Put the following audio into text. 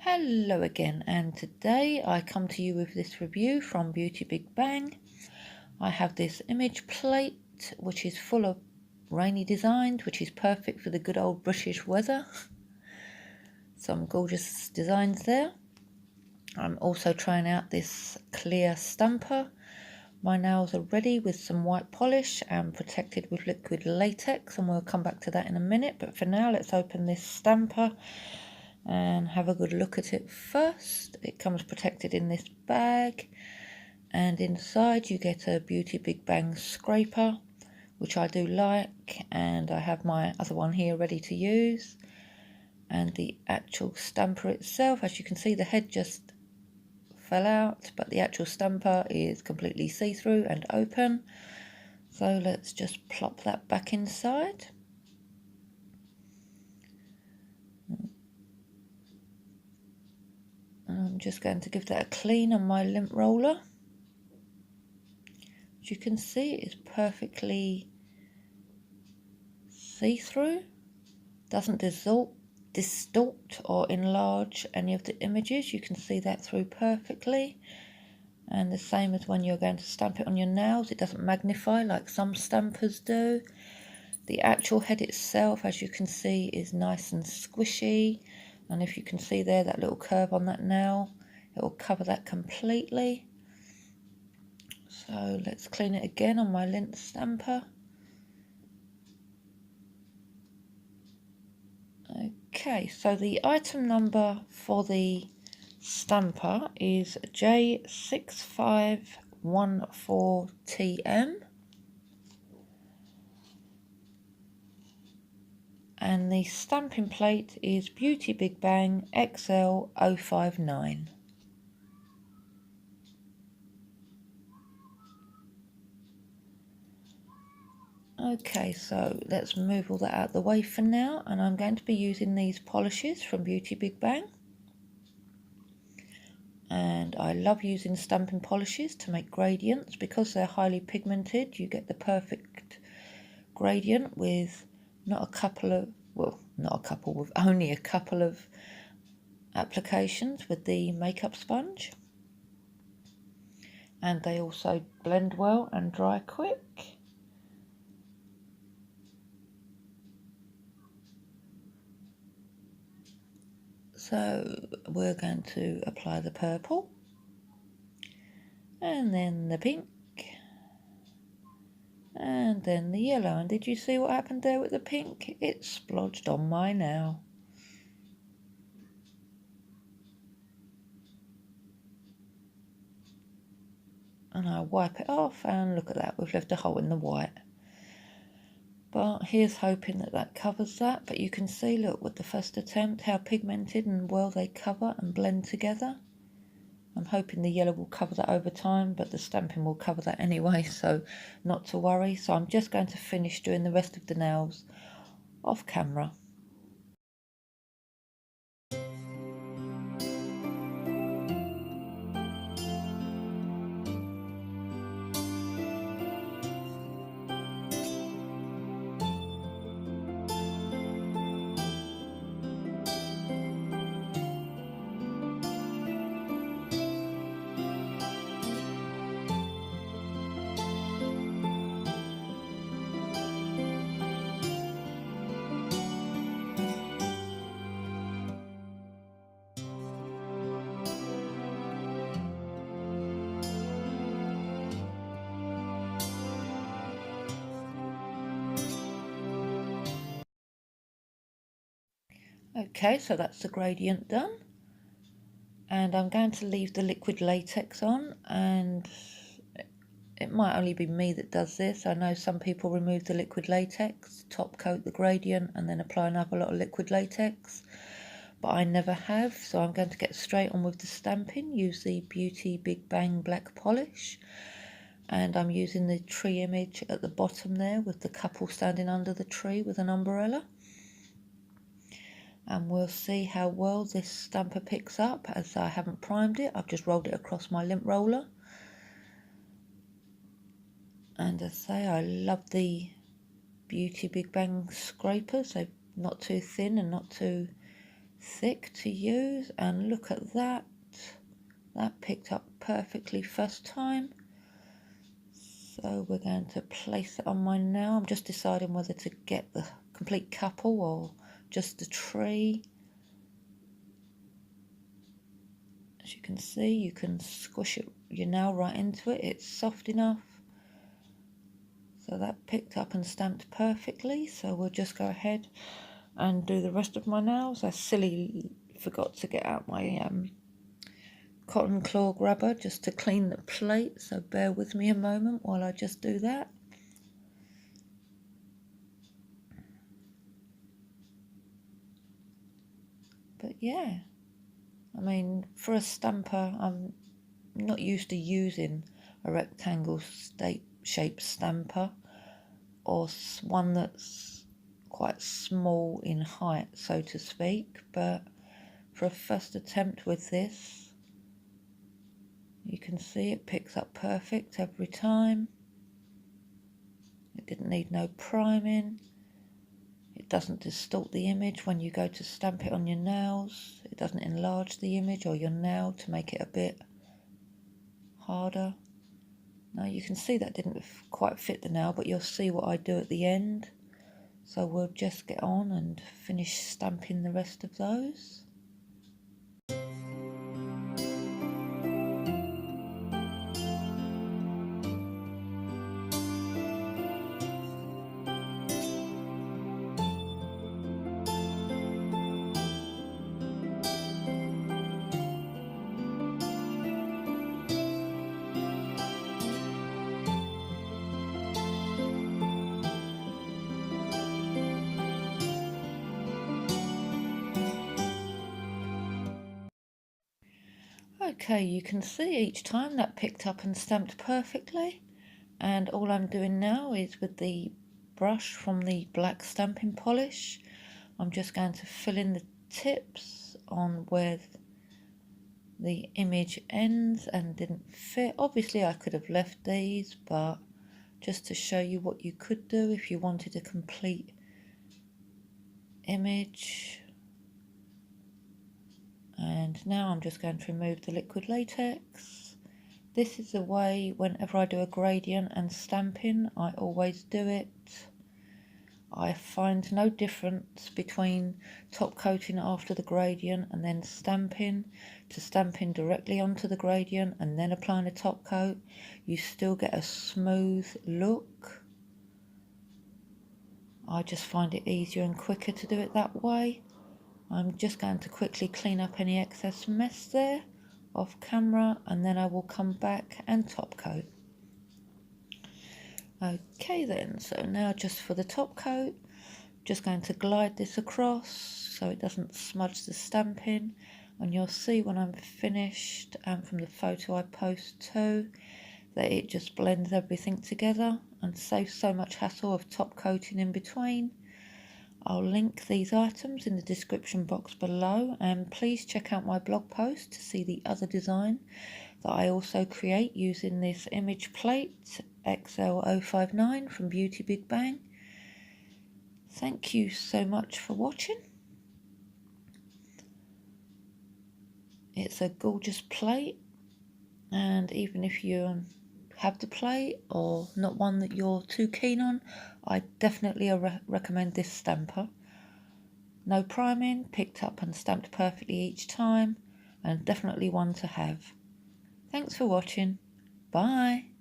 Hello again, and today I come to you with this review from Beauty Big Bang. I have this image plate which is full of rainy designs, which is perfect for the good old British weather. Some gorgeous designs there. I'm also trying out this clear stamper. My nails are ready with some white polish and protected with liquid latex, and we'll come back to that in a minute. But for now, let's open this stamper and have a good look at it first. It comes protected in this bag, and inside you get a Beauty Big Bang scraper, which I do like, and I have my other one here ready to use. And the actual stamper itself, as you can see, the head just fell out, but the actual stamper is completely see-through and open. So let's just plop that back inside. I'm just going to give that a clean on my lint roller. As you can see, it is perfectly see-through, doesn't distort or enlarge any of the images. You can see that through perfectly. And the same as when you're going to stamp it on your nails, it doesn't magnify like some stampers do. The actual head itself, as you can see, is nice and squishy. And if you can see there, that little curve on that nail, it will cover that completely. So let's clean it again on my lint stamper. Okay, so the item number for the stamper is J6514TM. And the stamping plate is Beauty Big Bang XL059. Okay, so let's move all that out of the way for now, and I'm going to be using these polishes from Beauty Big Bang. And I love using stamping polishes to make gradients because they're highly pigmented. You get the perfect gradient with only a couple of applications with the makeup sponge. And they also blend well and dry quick. So we're going to apply the purple, and then the pink, and then the yellow. And did you see what happened there with the pink? It splodged on my nail. And I wipe it off, and look at that, we've left a hole in the white. But here's hoping that that covers that. But you can see, look, with the first attempt, how pigmented and well they cover and blend together. I'm hoping the yellow will cover that over time, but the stamping will cover that anyway, so not to worry. So I'm just going to finish doing the rest of the nails off camera. Okay, so that's the gradient done. And I'm going to leave the liquid latex on, and it might only be me that does this. I know some people remove the liquid latex, top coat the gradient, and then apply another lot of liquid latex. But I never have, so I'm going to get straight on with the stamping. Use the Beauty Big Bang black polish. And I'm using the tree image at the bottom there with the couple standing under the tree with an umbrella. And we'll see how well this stamper picks up, as I haven't primed it. I've just rolled it across my lint roller. And as I say, I love the Beauty Big Bang scrapers. They're not too thin and not too thick to use, and look at that. That picked up perfectly first time. So we're going to place it on mine now. I'm just deciding whether to get the complete couple or just the tree. As you can see, you can squish your nail right into it. It's soft enough. So that picked up and stamped perfectly. So we'll just go ahead and do the rest of my nails. I silly forgot to get out my cotton claw grabber just to clean the plate. So bear with me a moment while I just do that. But yeah, I mean, for a stamper, I'm not used to using a rectangle shaped stamper or one that's quite small in height, so to speak, but for a first attempt with this, you can see it picks up perfect every time. It didn't need no priming. It doesn't distort the image when you go to stamp it on your nails. It doesn't enlarge the image or your nail to make it a bit harder. Now you can see that didn't quite fit the nail, but you'll see what I do at the end. So we'll just get on and finish stamping the rest of those. Okay, you can see each time that picked up and stamped perfectly, and all I'm doing now is with the brush from the black stamping polish, I'm just going to fill in the tips on where the image ends and didn't fit. Obviously I could have left these, but just to show you what you could do if you wanted a complete image. And now I'm just going to remove the liquid latex. This is the way whenever I do a gradient and stamping, I always do it. I find no difference between top coating after the gradient and then stamping to stamping directly onto the gradient and then applying a top coat. You still get a smooth look. I just find it easier and quicker to do it that way. I'm just going to quickly clean up any excess mess there off camera, and then I will come back and top coat. Okay then, so now just for the top coat, just going to glide this across so it doesn't smudge the stamping, and you'll see when I'm finished, and from the photo I post too, that it just blends everything together and saves so much hassle of top coating in between. I'll link these items in the description box below, and please check out my blog post to see the other design that I also create using this image plate XL059 from Beauty Big Bang. Thank you so much for watching. It's a gorgeous plate, and even if you have the plate or not one that you're too keen on, I definitely recommend this stamper. No priming, picked up and stamped perfectly each time, and definitely one to have. Thanks for watching. Bye.